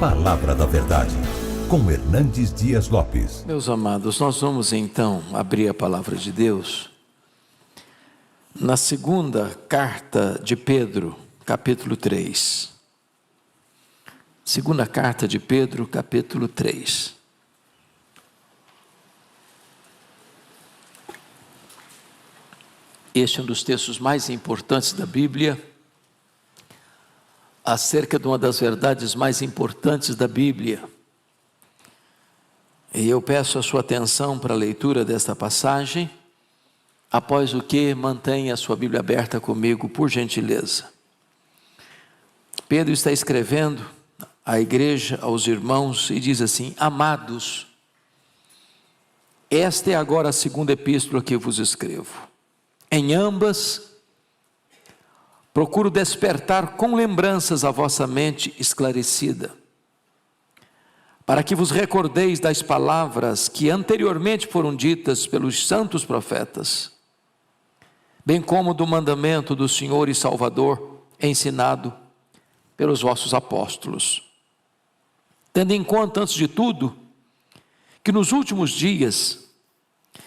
Palavra da Verdade, com Hernandes Dias Lopes. Meus amados, nós vamos então abrir a Palavra de Deus na segunda carta de Pedro, capítulo 3. Segunda carta de Pedro, capítulo 3. Este é um dos textos mais importantes da Bíblia, acerca de uma das verdades mais importantes da Bíblia. E eu peço a sua atenção para a leitura desta passagem, após o que mantenha a sua Bíblia aberta comigo, por gentileza. Pedro está escrevendo à igreja, aos irmãos, e diz assim: amados, esta é agora a segunda epístola que vos escrevo. Em ambas, procuro despertar com lembranças a vossa mente esclarecida, para que vos recordeis das palavras que anteriormente foram ditas pelos santos profetas, bem como do mandamento do Senhor e Salvador, ensinado pelos vossos apóstolos. Tendo em conta, antes de tudo, que nos últimos dias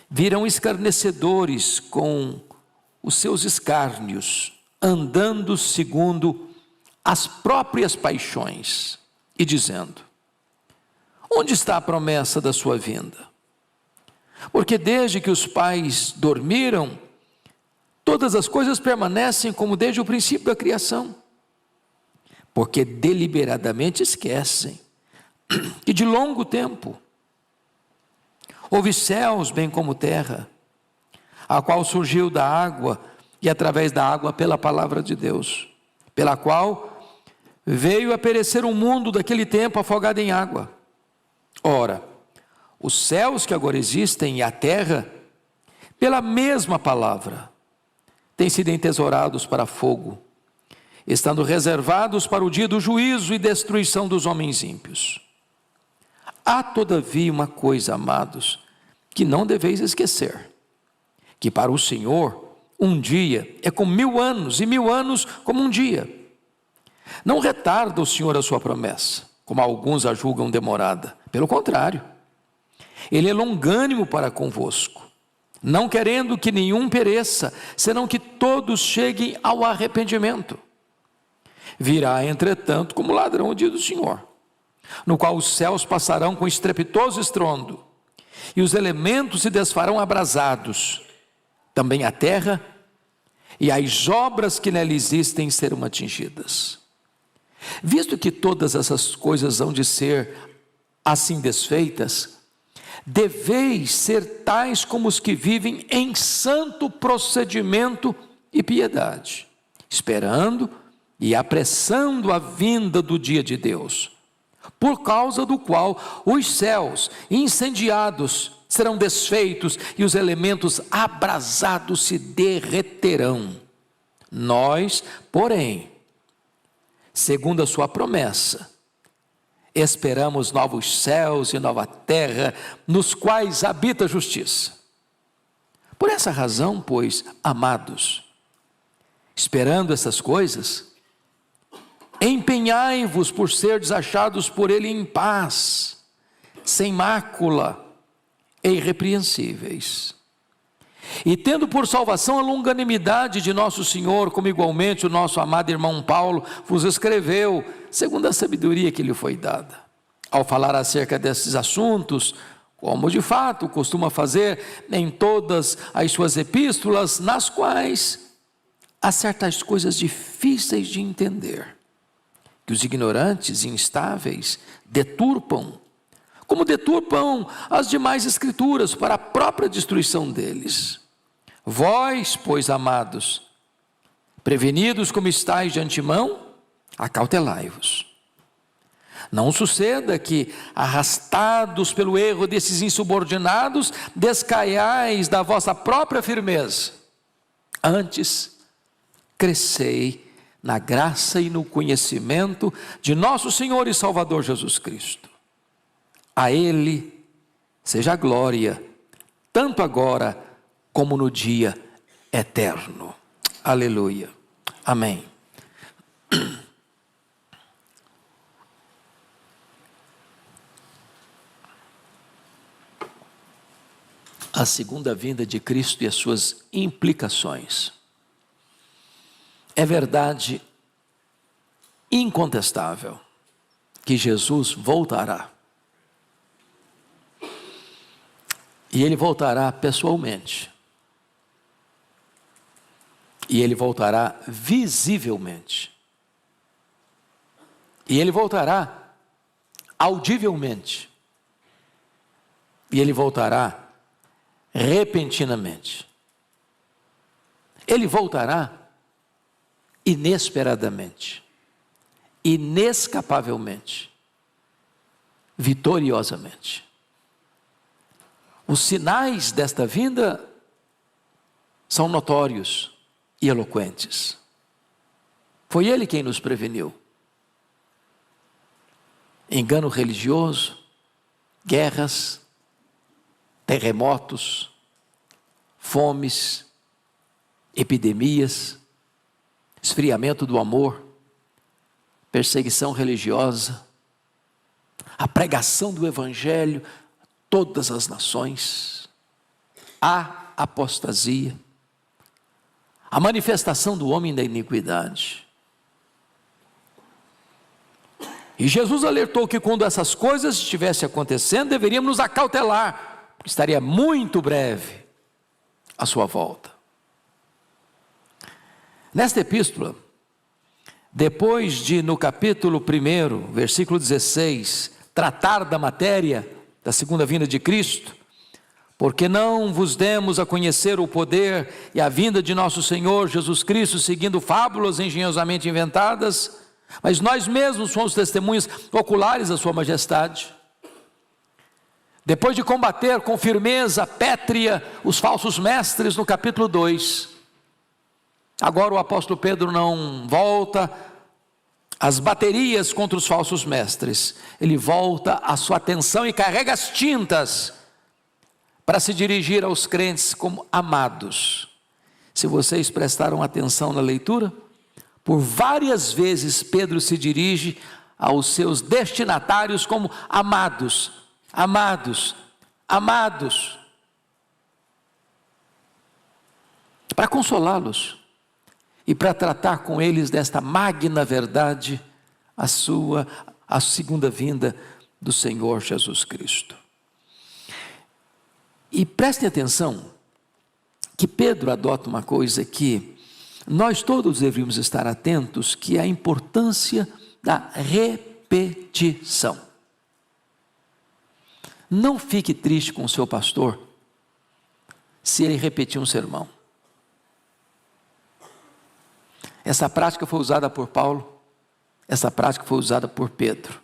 virão escarnecedores com os seus escárnios, andando segundo as próprias paixões, e dizendo: onde está a promessa da sua vinda? Porque desde que os pais dormiram, todas as coisas permanecem como desde o princípio da criação. Porque deliberadamente esquecem que de longo tempo houve céus bem como terra, a qual surgiu da água e através da água pela palavra de Deus, pela qual veio a perecer um mundo daquele tempo afogado em água. Ora, os céus que agora existem e a terra, pela mesma palavra, têm sido entesourados para fogo, estando reservados para o dia do juízo e destruição dos homens ímpios. Há todavia uma coisa, amados, que não deveis esquecer, que para o Senhor um dia é como 1000 anos, e 1000 anos como um dia. Não retarda o Senhor a sua promessa, como alguns a julgam demorada. Pelo contrário, Ele é longânimo para convosco, não querendo que nenhum pereça, senão que todos cheguem ao arrependimento. Virá, entretanto, como ladrão o dia do Senhor, no qual os céus passarão com estrepitoso estrondo, e os elementos se desfarão abrasados. Também a terra e as obras que nela existem serão atingidas. Visto que todas essas coisas hão de ser assim desfeitas, deveis ser tais como os que vivem em santo procedimento e piedade, esperando e apressando a vinda do dia de Deus, por causa do qual os céus incendiados serão desfeitos e os elementos abrasados se derreterão. Nós, porém, segundo a sua promessa, esperamos novos céus e nova terra, nos quais habita a justiça. Por essa razão, pois, amados, esperando essas coisas, empenhai-vos por serdes achados por Ele em paz, sem mácula e irrepreensíveis, e tendo por salvação a longanimidade de nosso Senhor, como igualmente o nosso amado irmão Paulo vos escreveu, segundo a sabedoria que lhe foi dada, ao falar acerca desses assuntos, como de fato costuma fazer em todas as suas epístolas, nas quais há certas coisas difíceis de entender, que os ignorantes e instáveis deturpam, como deturpam as demais escrituras para a própria destruição deles. Vós, pois, amados, prevenidos como estáis de antemão, acautelai-vos. Não suceda que, arrastados pelo erro desses insubordinados, descaiais da vossa própria firmeza. Antes, crescei na graça e no conhecimento de nosso Senhor e Salvador Jesus Cristo. A Ele seja a glória, tanto agora como no dia eterno. Aleluia. Amém. a segunda vinda de Cristo e as suas implicações. É verdade incontestável que Jesus voltará. E Ele voltará pessoalmente. E Ele voltará visivelmente. E Ele voltará audivelmente. E Ele voltará repentinamente. Ele voltará inesperadamente, inescapavelmente, vitoriosamente. Os sinais desta vinda são notórios e eloquentes. Foi Ele quem nos preveniu. Engano religioso, guerras, terremotos, fomes, epidemias, esfriamento do amor, perseguição religiosa, a pregação do Evangelho a todas as nações, a apostasia, a manifestação do homem da iniquidade. E Jesus alertou que quando essas coisas estivessem acontecendo, deveríamos nos acautelar, porque estaria muito breve a sua volta. Nesta epístola, depois de no capítulo 1, versículo 16, tratar da matéria da segunda vinda de Cristo, porque não vos demos a conhecer o poder e a vinda de nosso Senhor Jesus Cristo, seguindo fábulas engenhosamente inventadas, mas nós mesmos somos testemunhas oculares da sua majestade. Depois de combater com firmeza pétrea os falsos mestres no capítulo 2, agora o apóstolo Pedro não volta às baterias contra os falsos mestres, ele volta a sua atenção e carrega as tintas para se dirigir aos crentes como amados. Se vocês prestaram atenção na leitura, por várias vezes Pedro se dirige aos seus destinatários como amados, amados, amados, para consolá-los e para tratar com eles desta magna verdade, a segunda vinda do Senhor Jesus Cristo. E prestem atenção que Pedro adota uma coisa que nós todos deveríamos estar atentos, que é a importância da repetição. Não fique triste com o seu pastor se ele repetir um sermão. Essa prática foi usada por Paulo, essa prática foi usada por Pedro.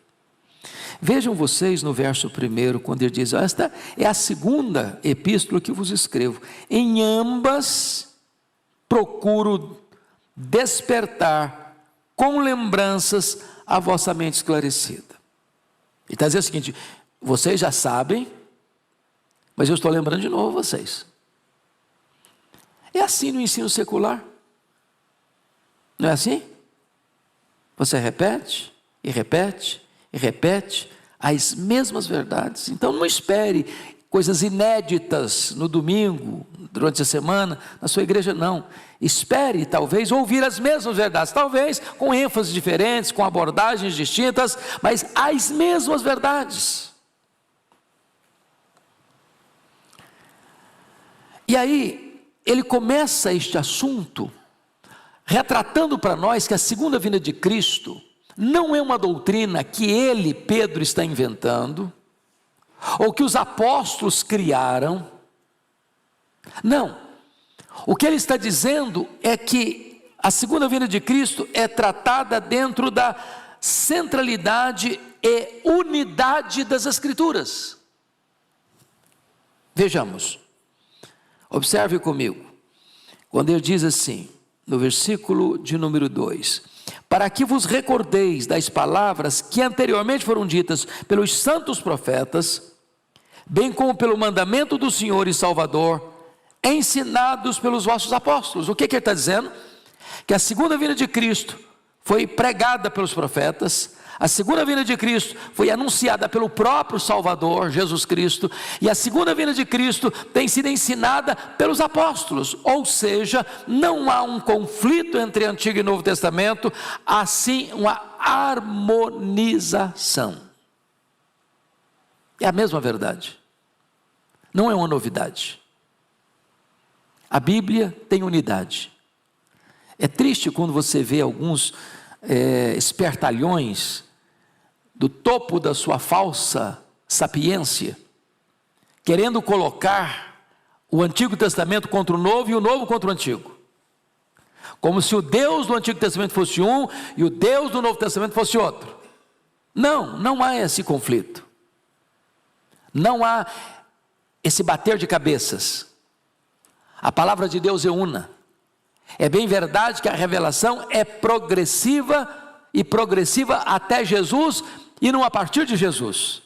Vejam vocês no verso 1, quando ele diz: esta é a segunda epístola que vos escrevo. Em ambas procuro despertar com lembranças a vossa mente esclarecida. Ele está dizendo o seguinte: vocês já sabem, mas eu estou lembrando de novo vocês. É assim no ensino secular. Não é assim? Você repete, e repete, e repete as mesmas verdades. Então não espere coisas inéditas no domingo, durante a semana, na sua igreja, não. Espere, talvez, ouvir as mesmas verdades, talvez com ênfases diferentes, com abordagens distintas, mas as mesmas verdades. E aí, ele começa este assunto retratando para nós que a segunda vinda de Cristo não é uma doutrina que ele, Pedro, está inventando, ou que os apóstolos criaram. Não. O que ele está dizendo é que a segunda vinda de Cristo é tratada dentro da centralidade e unidade das Escrituras. Vejamos. Observe comigo. Quando ele diz assim, no versículo de número 2: para que vos recordeis das palavras que anteriormente foram ditas pelos santos profetas, bem como pelo mandamento do Senhor e Salvador, ensinados pelos vossos apóstolos. O que ele está dizendo? Que a segunda vinda de Cristo foi pregada pelos profetas, a segunda vinda de Cristo foi anunciada pelo próprio Salvador, Jesus Cristo, e a segunda vinda de Cristo tem sido ensinada pelos apóstolos, ou seja, não há um conflito entre Antigo e Novo Testamento, há sim uma harmonização. É a mesma verdade, não é uma novidade. A Bíblia tem unidade. É triste quando você vê alguns espertalhões do topo da sua falsa sapiência, querendo colocar o Antigo Testamento contra o Novo e o Novo contra o Antigo, como se o Deus do Antigo Testamento fosse um e o Deus do Novo Testamento fosse outro. Não há esse conflito, não há esse bater de cabeças. A palavra de Deus é una. É bem verdade que a revelação é progressiva até Jesus e não a partir de Jesus.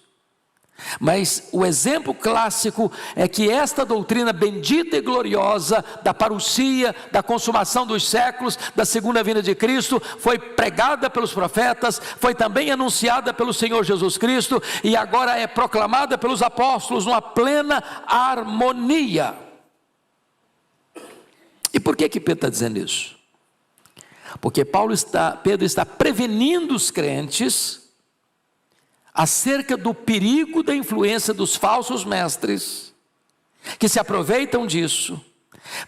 Mas o exemplo clássico é que esta doutrina bendita e gloriosa da parousia, da consumação dos séculos, da segunda vinda de Cristo, foi pregada pelos profetas, foi também anunciada pelo Senhor Jesus Cristo e agora é proclamada pelos apóstolos numa plena harmonia. E por que Pedro está dizendo isso? Porque Pedro está prevenindo os crentes acerca do perigo da influência dos falsos mestres, que se aproveitam disso,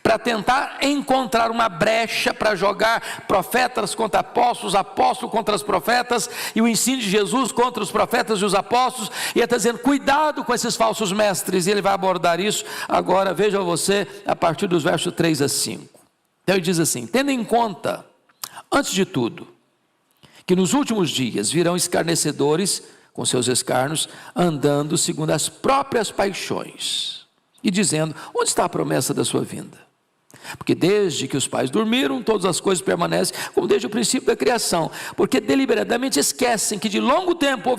para tentar encontrar uma brecha para jogar profetas contra apóstolos, apóstolos contra os profetas, e o ensino de Jesus contra os profetas e os apóstolos, e ele está dizendo, cuidado com esses falsos mestres, e ele vai abordar isso agora, veja você, a partir dos versos 3 a 5. Então ele diz assim, tendo em conta, antes de tudo, que nos últimos dias virão escarnecedores, com seus escárnios, andando segundo as próprias paixões, e dizendo, onde está a promessa da sua vinda? Porque desde que os pais dormiram, todas as coisas permanecem como desde o princípio da criação, porque deliberadamente esquecem que de longo tempo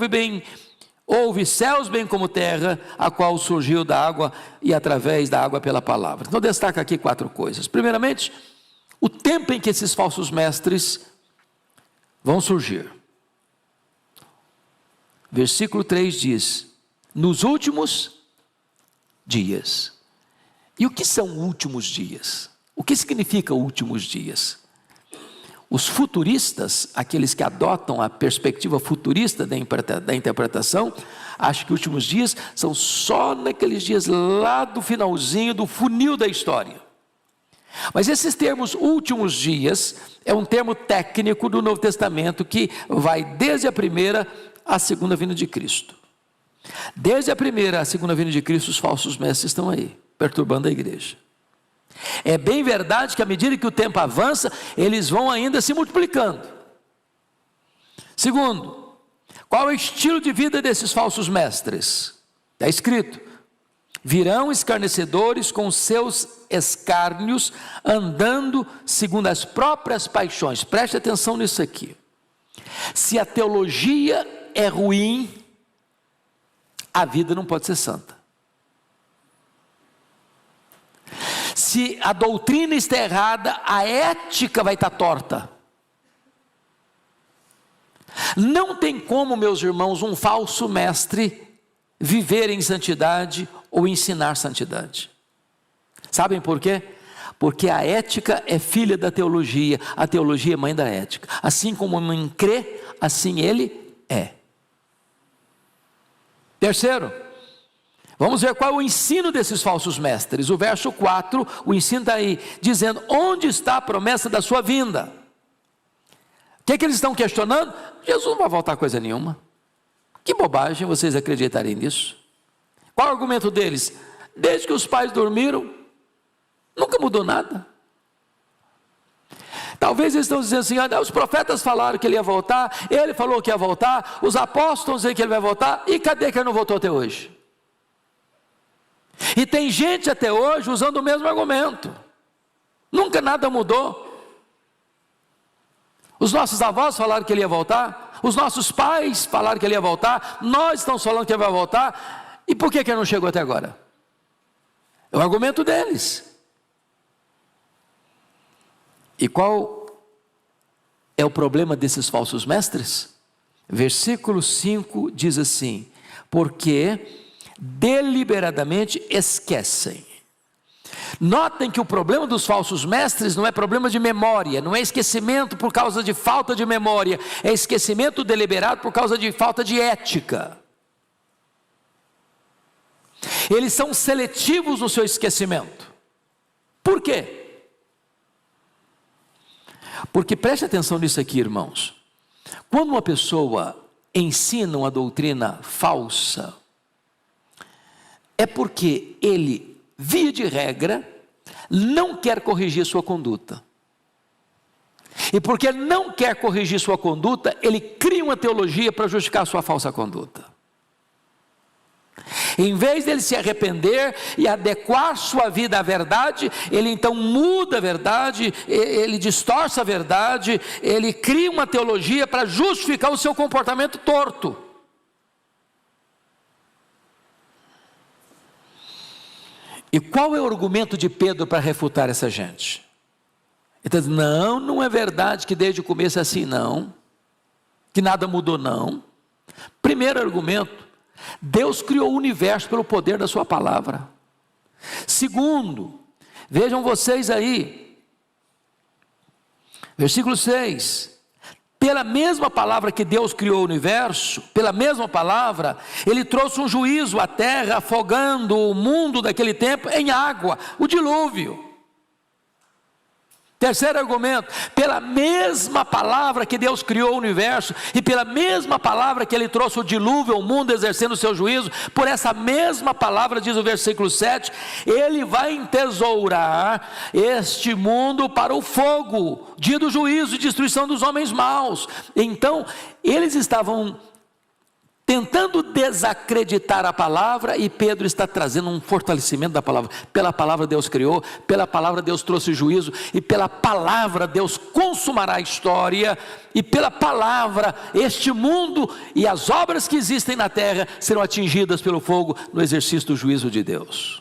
houve céus bem como terra, a qual surgiu da água e através da água pela palavra. Então destaca aqui 4 coisas. Primeiramente, o tempo em que esses falsos mestres vão surgir. Versículo 3 diz, nos últimos dias. E o que são últimos dias? O que significa últimos dias? Os futuristas, aqueles que adotam a perspectiva futurista da interpretação, acham que últimos dias são só naqueles dias lá do finalzinho do funil da história. Mas esses termos últimos dias é um termo técnico do Novo Testamento que vai desde a primeira à segunda vinda de Cristo. Desde a primeira à segunda vinda de Cristo, os falsos mestres estão aí, perturbando a igreja. É bem verdade que à medida que o tempo avança, eles vão ainda se multiplicando. Segundo, qual é o estilo de vida desses falsos mestres? Está escrito, virão escarnecedores com seus escárnios, andando segundo as próprias paixões. Preste atenção nisso aqui. Se a teologia é ruim, a vida não pode ser santa. Se a doutrina está errada, a ética vai estar torta. Não tem como, meus irmãos, um falso mestre viver em santidade ou ensinar santidade. Sabem por quê? Porque a ética é filha da teologia, a teologia é mãe da ética. Assim como o homem crê, assim ele é. Terceiro, vamos ver qual é o ensino desses falsos mestres. O verso 4, o ensino está aí, dizendo, onde está a promessa da sua vinda? O que eles estão questionando? Jesus não vai voltar coisa nenhuma. Que bobagem vocês acreditarem nisso. Qual é o argumento deles? Desde que os pais dormiram, nunca mudou nada. Talvez eles estão dizendo assim, os profetas falaram que ele ia voltar, ele falou que ia voltar, os apóstolos dizem que ele vai voltar, e cadê que ele não voltou até hoje? E tem gente até hoje usando o mesmo argumento, nunca nada mudou. Os nossos avós falaram que ele ia voltar, os nossos pais falaram que ele ia voltar, nós estamos falando que ele vai voltar, e por que ele não chegou até agora? É o argumento deles. E qual é o problema desses falsos mestres? Versículo 5 diz assim: porque deliberadamente esquecem. Notem que o problema dos falsos mestres não é problema de memória, não é esquecimento por causa de falta de memória, é esquecimento deliberado por causa de falta de ética. Eles são seletivos no seu esquecimento. Por quê? Porque preste atenção nisso aqui, irmãos. Quando uma pessoa ensina uma doutrina falsa, é porque ele, via de regra, não quer corrigir sua conduta. E porque não quer corrigir sua conduta, ele cria uma teologia para justificar sua falsa conduta. Em vez dele se arrepender e adequar sua vida à verdade, ele então muda a verdade, ele distorce a verdade, ele cria uma teologia para justificar o seu comportamento torto. E qual é o argumento de Pedro para refutar essa gente? Ele diz: não é verdade que desde o começo é assim, não, que nada mudou, não. Primeiro argumento: Deus criou o universo pelo poder da sua palavra. Segundo, vejam vocês aí, versículo 6, pela mesma palavra que Deus criou o universo, pela mesma palavra, Ele trouxe um juízo à terra, afogando o mundo daquele tempo em água, o dilúvio. Terceiro argumento: pela mesma palavra que Deus criou o universo, e pela mesma palavra que Ele trouxe o dilúvio ao mundo, exercendo o seu juízo, por essa mesma palavra, diz o versículo 7, Ele vai entesourar este mundo para o fogo, dia do juízo e destruição dos homens maus. Então, eles estavam tentando desacreditar a palavra, e Pedro está trazendo um fortalecimento da palavra. Pela palavra Deus criou, pela palavra Deus trouxe juízo, e pela palavra Deus consumará a história, e pela palavra este mundo e as obras que existem na terra serão atingidas pelo fogo no exercício do juízo de Deus.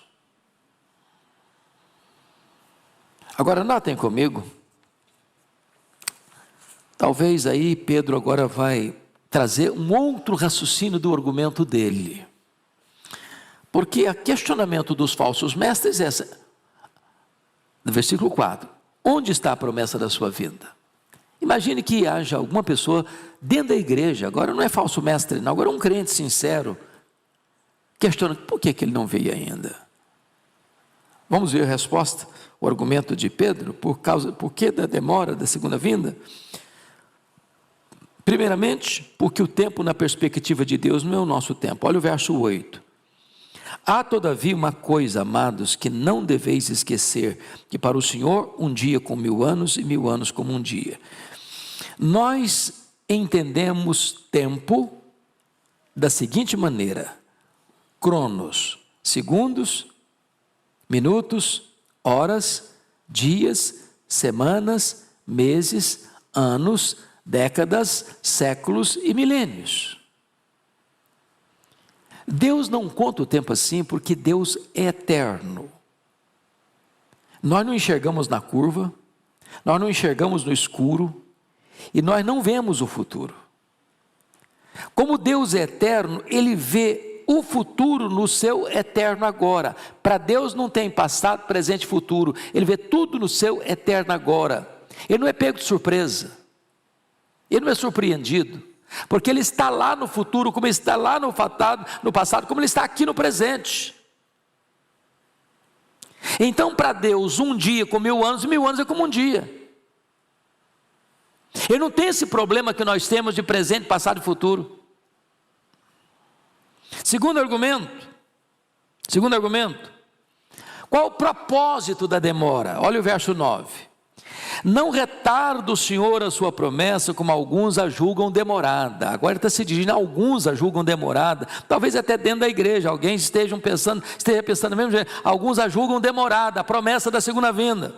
Agora notem comigo, talvez aí Pedro agora vai trazer um outro raciocínio do argumento dele, porque o questionamento dos falsos mestres é essa, no versículo 4, onde está a promessa da sua vinda? Imagine que haja alguma pessoa dentro da igreja, agora não é falso mestre não, agora é um crente sincero, questionando, por que ele não veio ainda? Vamos ver a resposta, o argumento de Pedro, por que da demora da segunda vinda? Primeiramente, porque o tempo na perspectiva de Deus não é o nosso tempo. Olha o verso 8. Há todavia uma coisa, amados, que não deveis esquecer, que para o Senhor um dia como 1000 anos e 1000 anos como um dia. Nós entendemos tempo da seguinte maneira: cronos, segundos, minutos, horas, dias, semanas, meses, anos, décadas, séculos e milênios. Deus não conta o tempo assim porque Deus é eterno. Nós não enxergamos na curva, nós não enxergamos no escuro, e nós não vemos o futuro. Como Deus é eterno, Ele vê o futuro no seu eterno agora. Para Deus não tem passado, presente e futuro, Ele vê tudo no seu eterno agora. Ele não é pego de surpresa. Ele não é surpreendido, porque Ele está lá no futuro, como Ele está lá no passado, como Ele está aqui no presente. Então, para Deus, um dia com 1000 anos, 1000 anos é como um dia. Ele não tem esse problema que nós temos de presente, passado e futuro. Segundo argumento, qual o propósito da demora? Olha o verso 9. Não retarda o Senhor a sua promessa, como alguns a julgam demorada. Agora ele está se dirigindo a alguns a julgam demorada, talvez até dentro da igreja, alguém esteja pensando do mesmo jeito, alguns a julgam demorada, a promessa da segunda vinda.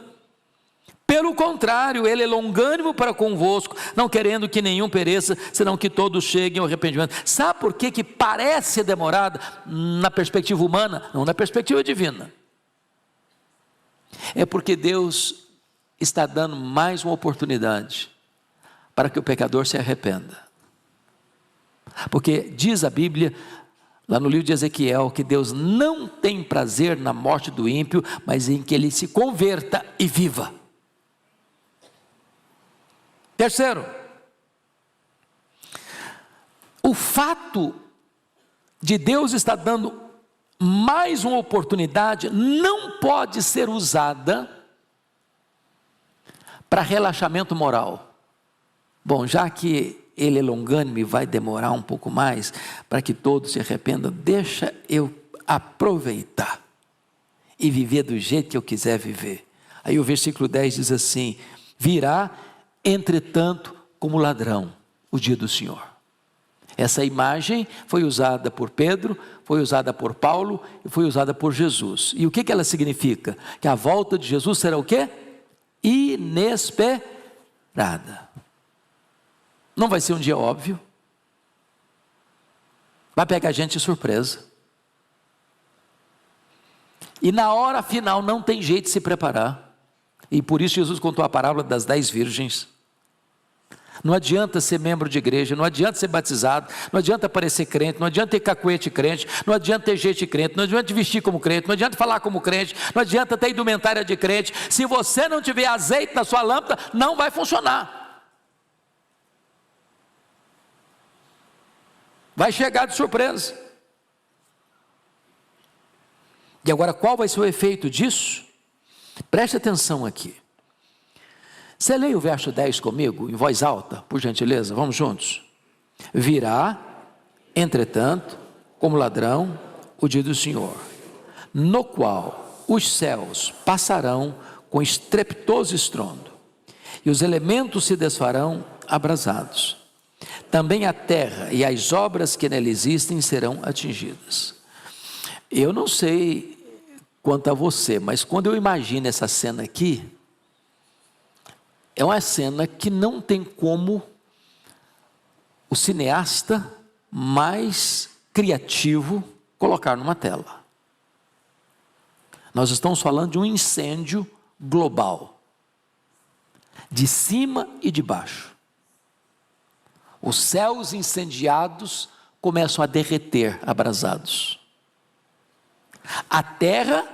Pelo contrário, Ele é longânimo para convosco, não querendo que nenhum pereça, senão que todos cheguem ao arrependimento. Sabe por que parece demorada na perspectiva humana? Não na perspectiva divina. É porque Deus está dando mais uma oportunidade para que o pecador se arrependa. Porque diz a Bíblia, lá no livro de Ezequiel, que Deus não tem prazer na morte do ímpio, mas em que ele se converta e viva. Terceiro, o fato de Deus estar dando mais uma oportunidade não pode ser usada para relaxamento moral. Bom, já que Ele é longânime, vai demorar um pouco mais para que todos se arrependam, deixa eu aproveitar e viver do jeito que eu quiser viver. Aí o versículo 10 diz assim: virá entretanto como ladrão o dia do Senhor. Essa imagem foi usada por Pedro, foi usada por Paulo e foi usada por Jesus. E o que ela significa? Que a volta de Jesus será o quê? Inesperada. Não vai ser um dia óbvio. Vai pegar a gente de surpresa. E na hora final não tem jeito de se preparar. E por isso Jesus contou a parábola das 10 virgens. Não adianta ser membro de igreja, não adianta ser batizado, não adianta parecer crente, não adianta ter cacuete crente, não adianta ter jeito de crente, não adianta vestir como crente, não adianta falar como crente, não adianta ter indumentária de crente. Se você não tiver azeite na sua lâmpada, não vai funcionar. Vai chegar de surpresa. E agora, qual vai ser o efeito disso? Preste atenção aqui. Você lê o verso 10 comigo, em voz alta, por gentileza, vamos juntos. Virá, entretanto, como ladrão, o dia do Senhor, no qual os céus passarão com estrepitoso estrondo, e os elementos se desfarão abrasados. Também a terra e as obras que nela existem serão atingidas. Eu não sei quanto a você, mas quando eu imagino essa cena aqui, é uma cena que não tem como o cineasta mais criativo colocar numa tela. Nós estamos falando de um incêndio global, de cima e de baixo. Os céus incendiados começam a derreter, abrasados. A terra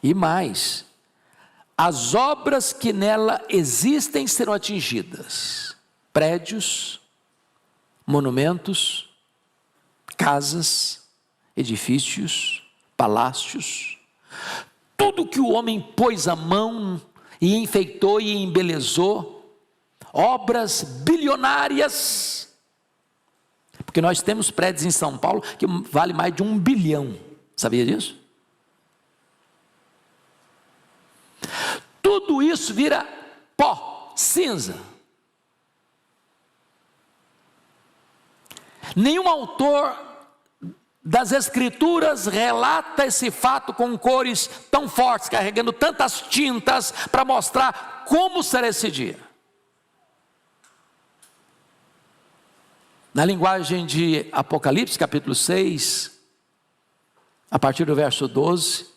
e mais, as obras que nela existem serão atingidas. Prédios, monumentos, casas, edifícios, palácios. Tudo que o homem pôs a mão e enfeitou e embelezou. Obras bilionárias. Porque nós temos prédios em São Paulo que vale mais de 1 bilhão. Sabia disso? Tudo isso vira pó, cinza. Nenhum autor das Escrituras relata esse fato com cores tão fortes, carregando tantas tintas para mostrar como será esse dia. Na linguagem de Apocalipse, capítulo 6, a partir do verso 12,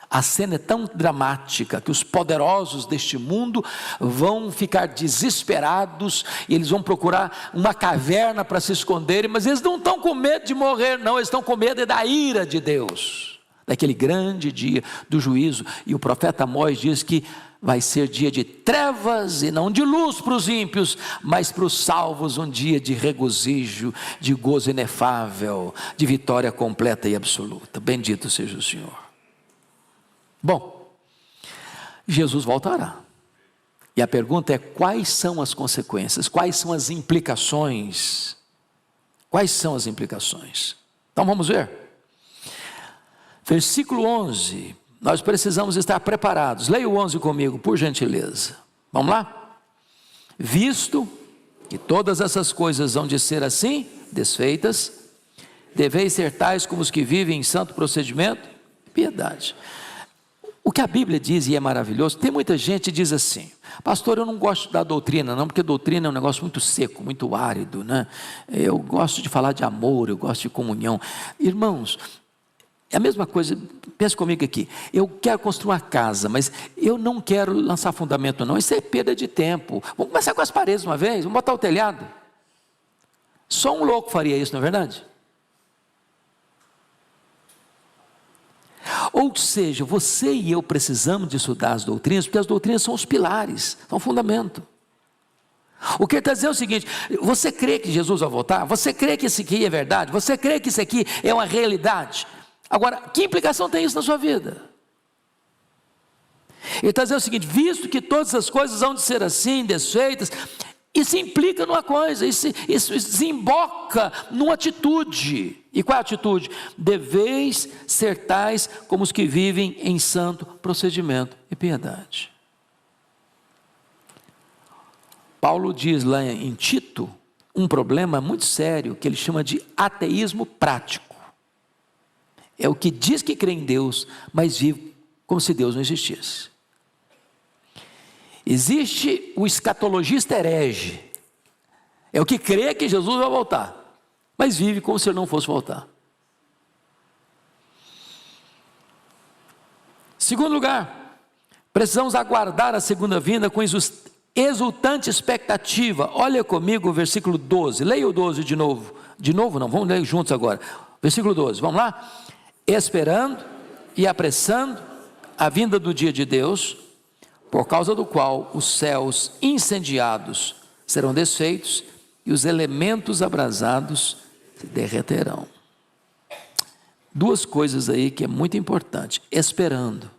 a cena é tão dramática que os poderosos deste mundo vão ficar desesperados e eles vão procurar uma caverna para se esconderem, mas eles não estão com medo de morrer, não, eles estão com medo da ira de Deus, daquele grande dia do juízo. E o profeta Amós diz que vai ser dia de trevas e não de luz para os ímpios, mas para os salvos um dia de regozijo, de gozo inefável, de vitória completa e absoluta. Bendito seja o Senhor. Bom, Jesus voltará. E a pergunta é: quais são as consequências? Quais são as implicações? Quais são as implicações? Então vamos ver. Versículo 11. Nós precisamos estar preparados. Leia o 11 comigo, por gentileza. Vamos lá? Visto que todas essas coisas hão de ser assim, desfeitas, deveis ser tais como os que vivem em santo procedimento e piedade. O que a Bíblia diz, e é maravilhoso, tem muita gente que diz assim: pastor, eu não gosto da doutrina não, porque doutrina é um negócio muito seco, muito árido, né? Eu gosto de falar de amor, eu gosto de comunhão. Irmãos, É a mesma coisa, pensa comigo aqui. Eu quero construir uma casa, mas eu não quero lançar fundamento não. Isso é perda de tempo. Vamos começar com as paredes uma vez, vamos botar o telhado. Só um louco faria isso, não é verdade? Ou seja, você e eu precisamos de estudar as doutrinas, porque as doutrinas são os pilares, são o fundamento. O que ele está dizendo é o seguinte: você crê que Jesus vai voltar? Você crê que isso aqui é verdade? Você crê que isso aqui é uma realidade? Agora, que implicação tem isso na sua vida? Ele está dizendo o seguinte: visto que todas as coisas hão de ser assim, desfeitas, isso implica numa coisa, isso desemboca numa atitude. E qual é a atitude? Deveis ser tais como os que vivem em santo procedimento e piedade. Paulo diz lá em Tito um problema muito sério que ele chama de ateísmo prático. É o que diz que crê em Deus, mas vive como se Deus não existisse. Existe o escatologista herege, é o que crê que Jesus vai voltar, mas vive como se ele não fosse voltar. Segundo lugar, precisamos aguardar a segunda vinda com exultante expectativa. Olha comigo o versículo 12, leia o 12 de novo. De novo não, vamos ler juntos agora. Versículo 12, vamos lá? Esperando e apressando a vinda do dia de Deus, por causa do qual os céus incendiados serão desfeitos e os elementos abrasados se derreterão. Duas coisas aí que é muito importante: esperando,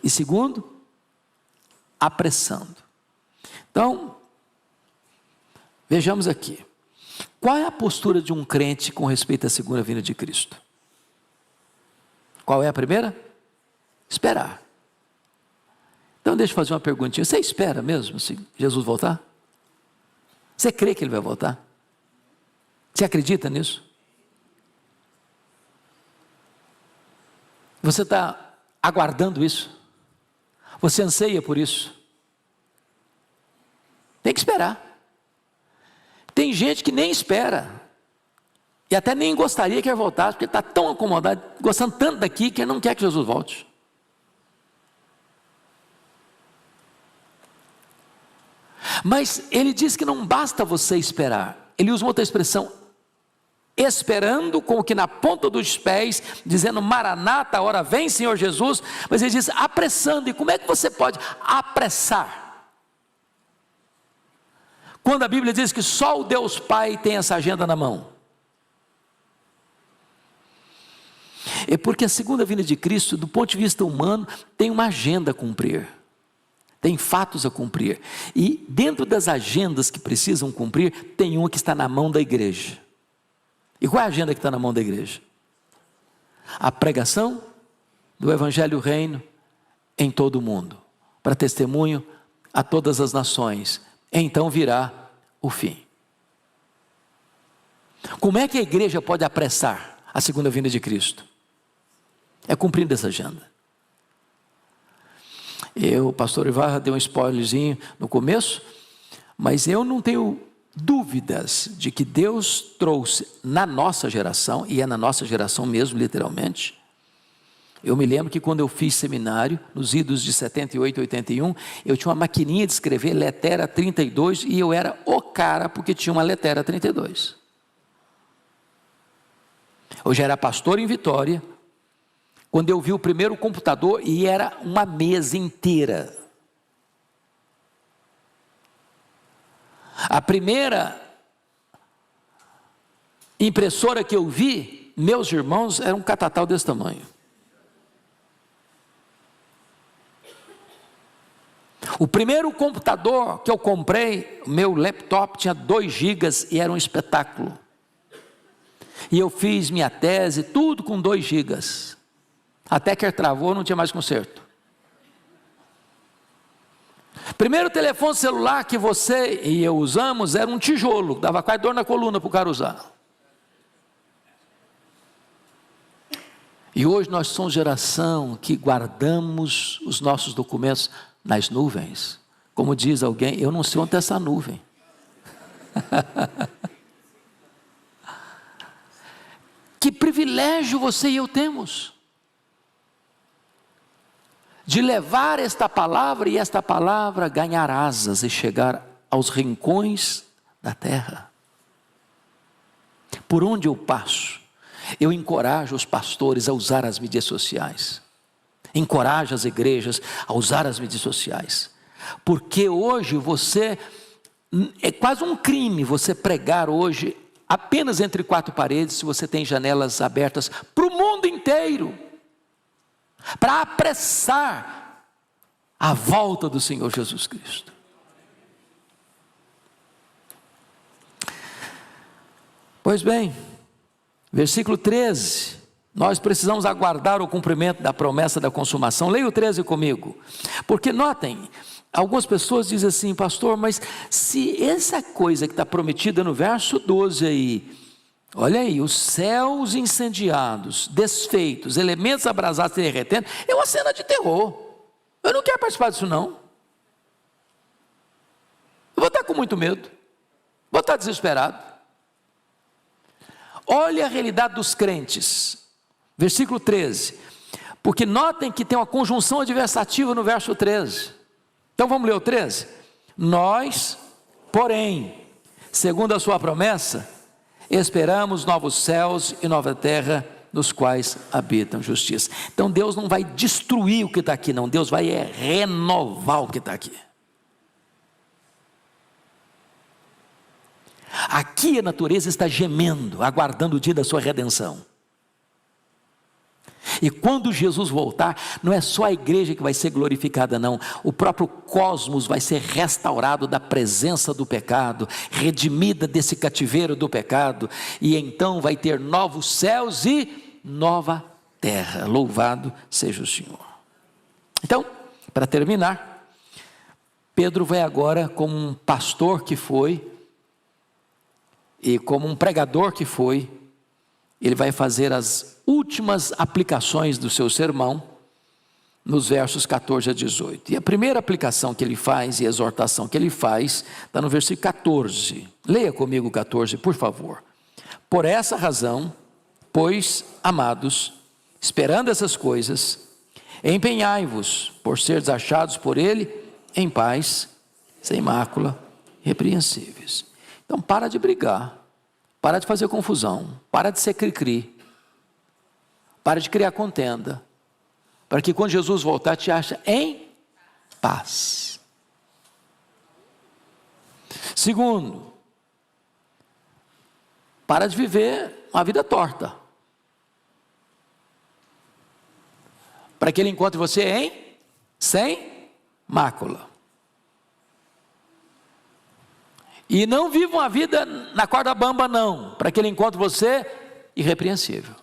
e segundo, apressando. Então, vejamos aqui, qual é a postura de um crente com respeito à segunda vinda de Cristo? Qual é a primeira? Esperar. Então deixa eu fazer uma perguntinha: você espera mesmo se Jesus voltar? Você crê que Ele vai voltar? Você acredita nisso? Você está aguardando isso? Você anseia por isso? Tem que esperar. Tem gente que nem espera, e até nem gostaria que ele voltasse, porque está tão acomodado, gostando tanto daqui, que ele não quer que Jesus volte. Mas ele diz que não basta você esperar. Ele usa uma outra expressão: esperando com o que na ponta dos pés, dizendo Maranata, a hora vem Senhor Jesus. Mas ele diz apressando. E como é que você pode apressar? Quando a Bíblia diz que só o Deus Pai tem essa agenda na mão. É porque a segunda vinda de Cristo, do ponto de vista humano, tem uma agenda a cumprir. Tem fatos a cumprir. E dentro das agendas que precisam cumprir, tem uma que está na mão da igreja. E qual é a agenda que está na mão da igreja? A pregação do Evangelho do Reino em todo o mundo, para testemunho a todas as nações. Então virá o fim. Como é que a igreja pode apressar a segunda vinda de Cristo? É cumprindo essa agenda. O pastor Ivarra deu um spoilerzinho no começo, mas eu não tenho dúvidas de que Deus trouxe na nossa geração, e é na nossa geração mesmo, literalmente. Eu me lembro que quando eu fiz seminário, nos idos de 78 e 81, eu tinha uma maquininha de escrever Letera 32, e eu era o cara porque tinha uma Letera 32. Eu já era pastor em Vitória, quando eu vi o primeiro computador, e era uma mesa inteira. A primeira impressora que eu vi, meus irmãos, era um catatal desse tamanho. O primeiro computador que eu comprei, meu laptop tinha 2 gigas e era um espetáculo. E eu fiz minha tese, tudo com 2 gigas. Até que ele travou, não tinha mais conserto. Primeiro telefone celular que você e eu usamos era um tijolo, dava quase dor na coluna para o cara usar. E hoje nós somos geração que guardamos os nossos documentos nas nuvens. Como diz alguém, eu não sei onde é essa nuvem. Que privilégio você e eu temos de levar esta palavra e esta palavra ganhar asas e chegar aos rincões da terra. Por onde eu passo, eu encorajo os pastores a usar as mídias sociais, encorajo as igrejas a usar as mídias sociais, porque hoje é quase um crime você pregar hoje apenas entre quatro paredes, se você tem janelas abertas para o mundo inteiro, para apressar a volta do Senhor Jesus Cristo. Pois bem, versículo 13, nós precisamos aguardar o cumprimento da promessa da consumação. Leia o 13 comigo, porque notem, algumas pessoas dizem assim: pastor, mas se essa coisa que está prometida no verso 12 aí, olha aí, os céus incendiados, desfeitos, elementos abrasados e derretendo, é uma cena de terror, eu não quero participar disso não, eu vou estar com muito medo, vou estar desesperado. Olha a realidade dos crentes, versículo 13, porque notem que tem uma conjunção adversativa no verso 13, então vamos ler o 13, nós, porém, segundo a sua promessa, esperamos novos céus e nova terra, nos quais habitam justiça. Então Deus não vai destruir o que está aqui não, Deus vai renovar o que está aqui. Aqui a natureza está gemendo, aguardando o dia da sua redenção. E quando Jesus voltar, não é só a igreja que vai ser glorificada não, o próprio cosmos vai ser restaurado da presença do pecado, redimida desse cativeiro do pecado, e então vai ter novos céus e nova terra. Louvado seja o Senhor. Então, para terminar, Pedro vai agora, como um pastor que foi, e como um pregador que foi, ele vai fazer as últimas aplicações do seu sermão, nos versos 14 a 18. E a primeira aplicação que ele faz, e exortação que ele faz, está no versículo 14. Leia comigo o 14, por favor. Por essa razão, pois, amados, esperando essas coisas, empenhai-vos por seres achados por ele em paz, sem mácula, irrepreensíveis. Então para de brigar, para de fazer confusão, para de ser cri-cri, para de criar contenda, para que quando Jesus voltar te ache em paz. Segundo, para de viver uma vida torta, para que ele encontre você sem mácula. E não viva uma vida na corda bamba não, para que ele encontre você irrepreensível.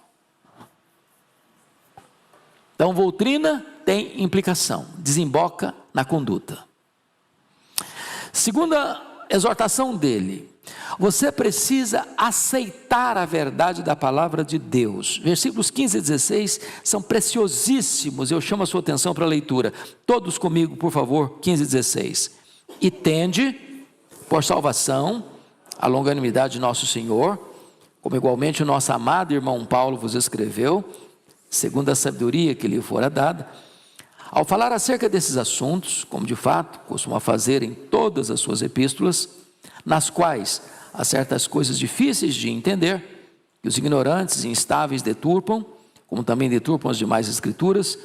Então doutrina tem implicação, desemboca na conduta. Segunda exortação dele, você precisa aceitar a verdade da palavra de Deus. Versículos 15 e 16 são preciosíssimos, eu chamo a sua atenção para a leitura. Todos comigo, por favor, 15 e 16. E tende por salvação a longanimidade de nosso Senhor, como igualmente o nosso amado irmão Paulo vos escreveu, segundo a sabedoria que lhe fora dada, ao falar acerca desses assuntos, como de fato costuma fazer em todas as suas epístolas, nas quais há certas coisas difíceis de entender, que os ignorantes e instáveis deturpam, como também deturpam as demais escrituras,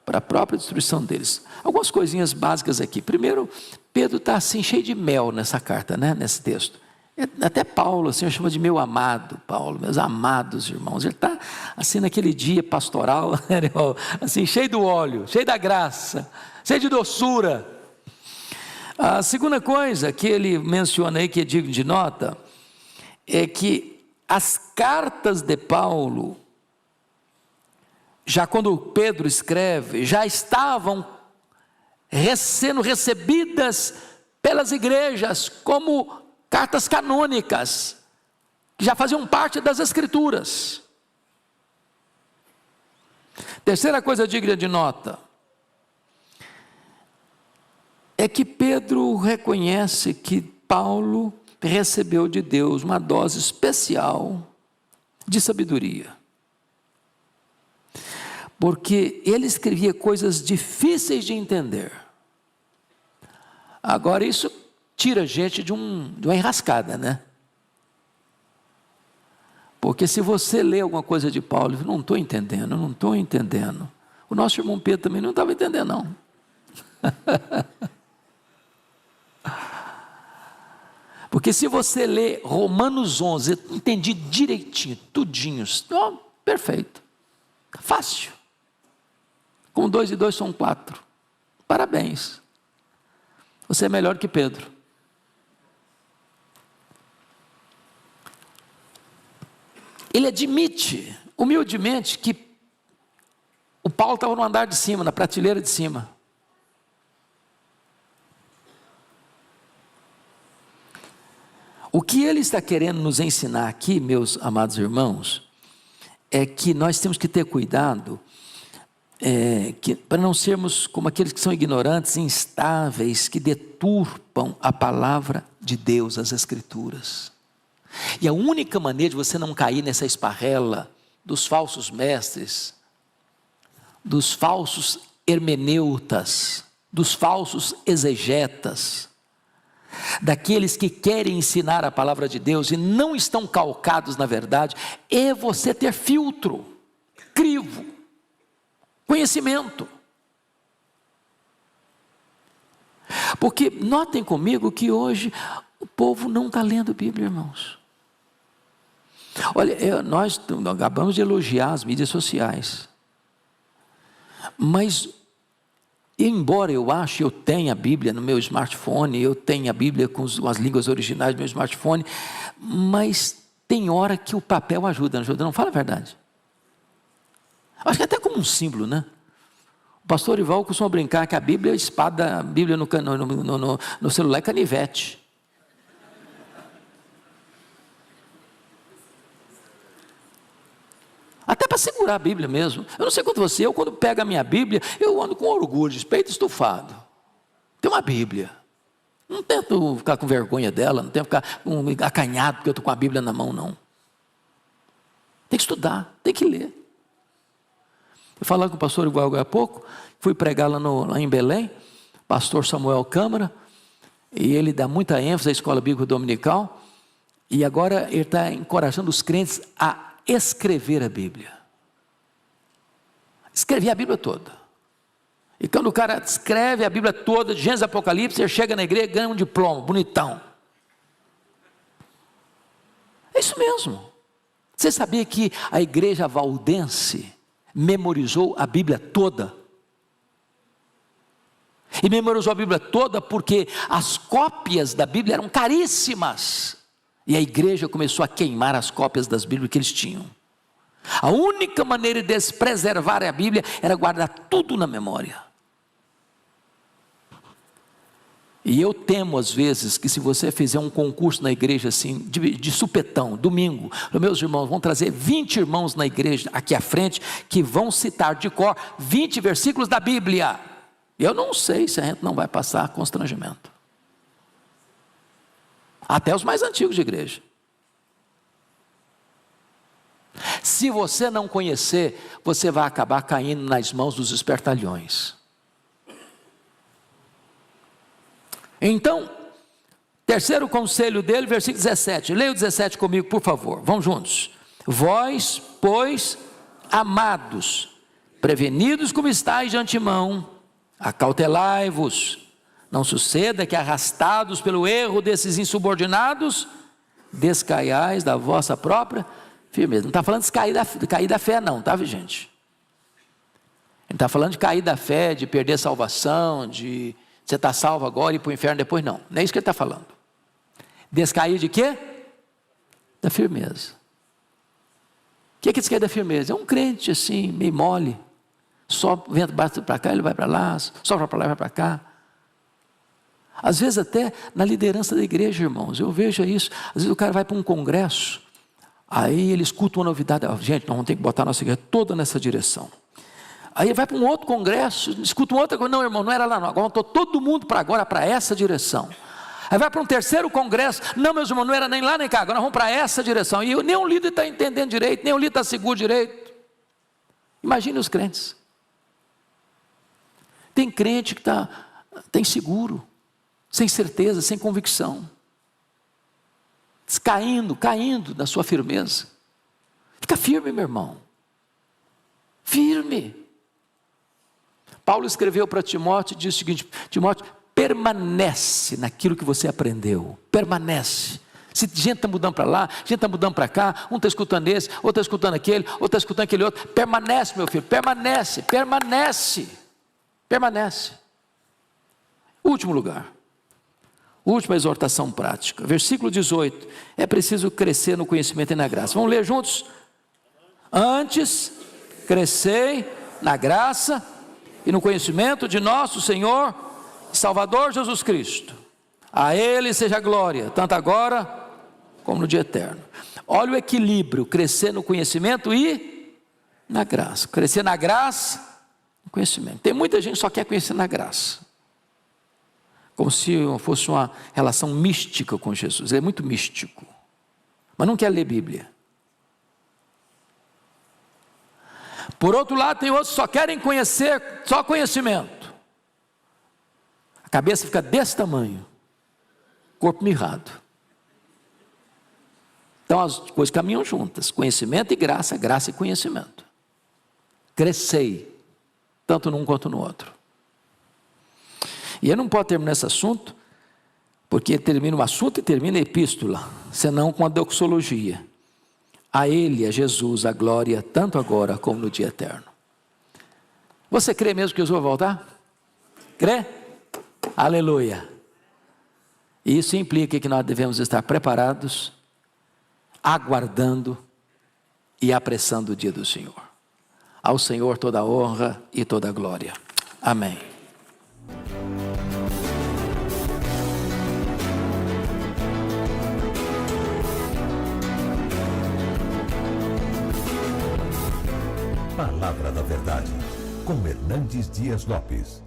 para a própria destruição deles. Algumas coisinhas básicas aqui. Primeiro, Pedro está assim cheio de mel nessa carta, né? Nesse texto. Até Paulo, assim, eu chamo de meu amado Paulo, meus amados irmãos. Ele está assim naquele dia pastoral, assim cheio do óleo, cheio da graça, cheio de doçura. A segunda coisa que ele menciona aí, que é digno de nota, é que as cartas de Paulo, já quando Pedro escreve, já estavam sendo recebidas pelas igrejas como cartas canônicas, que já faziam parte das escrituras. Terceira coisa digna de nota, é que Pedro reconhece que Paulo recebeu de Deus uma dose especial de sabedoria. porque ele escrevia coisas difíceis de entender. Agora isso tira a gente de uma enrascada, né? Porque se você lê alguma coisa de Paulo, não estou entendendo. O nosso irmão Pedro também não estava entendendo, não. Porque se você lê Romanos 11, eu entendi direitinho, tudinho, perfeito, fácil. Com 2 e 2 são 4, parabéns, você é melhor que Pedro. Ele admite, humildemente, que o Paulo estava no andar de cima, na prateleira de cima. O que ele está querendo nos ensinar aqui, meus amados irmãos, é que nós temos que ter cuidado, para não sermos como aqueles que são ignorantes, instáveis, que deturpam a palavra de Deus, as Escrituras. E a única maneira de você não cair nessa esparrela dos falsos mestres, dos falsos hermeneutas, dos falsos exegetas, daqueles que querem ensinar a palavra de Deus e não estão calcados na verdade, é você ter filtro, crivo, conhecimento. Porque notem comigo que hoje o povo não está lendo Bíblia, irmãos. Olha, nós acabamos de elogiar as mídias sociais, mas embora eu tenha a Bíblia no meu smartphone, eu tenha a Bíblia com as línguas originais do meu smartphone, mas tem hora que o papel ajuda, não fala a verdade? Acho que até como um símbolo, né? O pastor Ival costuma brincar que a Bíblia é espada, a Bíblia no celular é canivete. Até para segurar a Bíblia mesmo. Eu não sei quanto você, eu quando pego a minha Bíblia, eu ando com orgulho, de peito estufado. Tem uma Bíblia. Não tento ficar com vergonha dela, não tento ficar acanhado porque eu estou com a Bíblia na mão, não. Tem que estudar, tem que ler. Eu falava com o pastor Igual há pouco, fui pregar lá em Belém, pastor Samuel Câmara, e ele dá muita ênfase à escola bíblica dominical, e agora ele está encorajando os crentes a escrever a Bíblia. Escrever a Bíblia toda. E quando o cara escreve a Bíblia toda, de Gênesis a Apocalipse, ele chega na igreja e ganha um diploma, bonitão. É isso mesmo. Você sabia que a igreja valdense memorizou a Bíblia toda? E memorizou a Bíblia toda porque as cópias da Bíblia eram caríssimas. E a igreja começou a queimar as cópias das Bíblias que eles tinham. A única maneira de eles preservarem a Bíblia era guardar tudo na memória. E eu temo às vezes que se você fizer um concurso na igreja assim, de supetão, domingo, meus irmãos, vão trazer 20 irmãos na igreja aqui à frente, que vão citar de cor 20 versículos da Bíblia. Eu não sei se a gente não vai passar constrangimento. Até os mais antigos de igreja. Se você não conhecer, você vai acabar caindo nas mãos dos espertalhões. Então, terceiro conselho dele, versículo 17. Leia o 17 comigo, por favor. Vamos juntos. Vós, pois, amados, prevenidos como estáis de antemão, acautelai-vos. Não suceda que, arrastados pelo erro desses insubordinados, descaiais da vossa própria firmeza. Não está falando de cair da fé não, tá, gente? Ele está falando de cair da fé, de perder a salvação, de você estar salvo agora e ir para o inferno depois, não. Não é isso que ele está falando. Descair de quê? Da firmeza. O que é descair da firmeza? É um crente assim, meio mole. Só vento bate para cá, ele vai para lá, sopra para lá, vai para cá. Às vezes até na liderança da igreja, irmãos, eu vejo isso. Às vezes o cara vai para um congresso, aí ele escuta uma novidade. Gente, nós vamos ter que botar a nossa igreja toda nessa direção. Aí ele vai para um outro congresso, escuta uma outra coisa. Não, irmão, não era lá não. Agora estou todo mundo para essa direção. Aí vai para um terceiro congresso. Não, meus irmãos, não era nem lá nem cá. Agora nós vamos para essa direção. E nenhum líder está entendendo direito, nenhum líder está seguro direito. Imagine os crentes. Tem crente que está inseguro, sem certeza, sem convicção, caindo da sua firmeza. Fica firme, meu irmão, firme. Paulo escreveu para Timóteo e disse o seguinte: Timóteo, permanece naquilo que você aprendeu, permanece. Se gente está mudando para lá, gente está mudando para cá, um está escutando esse, outro está escutando aquele, outro está escutando aquele outro, permanece, meu filho, permanece, permanece, permanece. Último lugar, última exortação prática, versículo 18, é preciso crescer no conhecimento e na graça. Vamos ler juntos? Antes, crescei na graça e no conhecimento de nosso Senhor e Salvador Jesus Cristo. A Ele seja a glória, tanto agora como no dia eterno. Olha o equilíbrio, crescer no conhecimento e na graça. Crescer na graça, no conhecimento. Tem muita gente que só quer conhecer na graça, como se fosse uma relação mística com Jesus. Ele é muito místico, mas não quer ler Bíblia. Por outro lado, tem outros que só querem conhecer, só conhecimento. A cabeça fica desse tamanho, corpo mirrado. Então as coisas caminham juntas, conhecimento e graça, graça e conhecimento. Crescei, tanto num quanto no outro. E eu não posso terminar esse assunto, porque termina o assunto e termina a epístola, senão com a doxologia. A Ele, a Jesus, a glória, tanto agora como no dia eterno. Você crê mesmo que Jesus vai voltar? Crê? Aleluia. Isso implica que nós devemos estar preparados, aguardando e apressando o dia do Senhor. Ao Senhor toda a honra e toda a glória. Amém. Palavra da Verdade, com Hernandes Dias Lopes.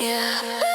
Yeah.